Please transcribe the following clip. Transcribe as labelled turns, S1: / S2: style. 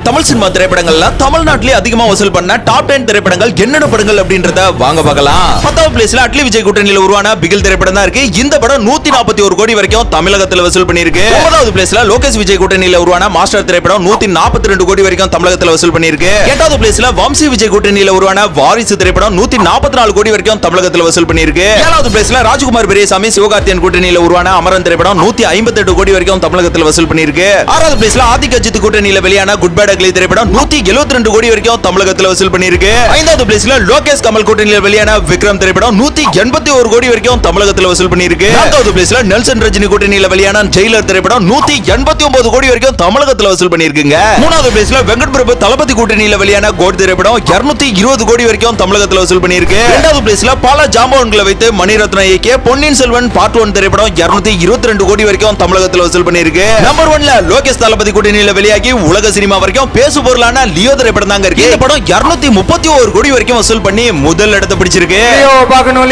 S1: Tamil cinema திரைப்படங்கள்ல தமிழ்நாட்டிலே அதிகமா வசூல் பண்ண டாப் 10 திரைப்படங்கள் என்னென்ன படங்கள் அப்படின்றத வாங்க பார்க்கலாம். 10வது பிளேஸ்ல அட்லி விஜய் கூட்டணியில உருவான பிகில் திரைப்படம் தான் இருக்கு. இந்த படம் 141 கோடி வரைக்கும் தமிழகத்துல வசூல் பண்ணிருக்கு. 9வது பிளேஸ்ல லோகேஷ் விஜய் கூட்டணியில உருவான மாஸ்டர் திரைப்படம் 142 கோடி வரைக்கும் தமிழகத்துல வசூல் பண்ணிருக்கு. 8வது பிளேஸ்ல வம்சி விஜய் கூட்டணியில உருவான வாரிசு திரைப்படம் 144 கோடி வரைக்கும் தமிழகத்துல வசூல் பண்ணிருக்கு. 7வது பிளேஸ்ல ராஜ்குமார் பெரியசாமி சிவகார்த்தியன் கூட்டணியில உருவான அமரன் திரைப்படம் 158 கோடி வரைக்கும் தமிழகத்துல வசூல் பண்ணிருக்கு. 6வது பிளேஸ்ல ஆதிக் அஜித் கூட்டணியில வெளியான குட் பேட் அக்லி திரைப்படம் 172 கோடி வரைக்கும் தமிழகத்துல வசூல் பண்ணிருக்கு. 5வது பிளேஸ்ல லோகேஷ் கமல் கூட்டணியில வெளியான விக்ரம் திரைப்படம் 181 கோடி வரைக்கும் தமிழகத்துல வசூல் பண்ணிருக்கு. 4வது பிளேஸ்ல நெல்சன் ரஜினி கூட்டணியில வெளியான ஜெயிலர் திரைப்படம் 189 கோடி வரைக்கும் தமிழகத்துல வசூல் பண்ணிருக்குங்க. 3வது பிளேஸ்ல வெங்கட் பிரபு தளபதி கூட்டணியில வெளியான கோட் திரைப்படம் 220 கோடி வரைக்கும் தமிழகத்துல வசூல் பண்ணிருக்கு. 2வது பிளேஸ்ல பல ஜாம்பவான்களை வைத்து மணிரத்னம் இயக்கிய பொன்னியின் செல்வன் பார்ட் 1 திரைப்படம் 222 கோடி வரைக்கும் தமிழகத்துல வசூல் பண்ணிருக்கு. நம்பர் 1ல லோகேஷ் தளபதி கூட்டணியில வெளியாகி உலக சினிமா வரைக்கும் பேசு பொருளான லியோ திரைப்படம் தாங்க இருக்கு. இந்த படம் 231 கோடி வரைக்கும் வசூல் பண்ணி முதல் இடத்தை பிடிச்சிருக்கு.
S2: லியோ பார்க்கணும்.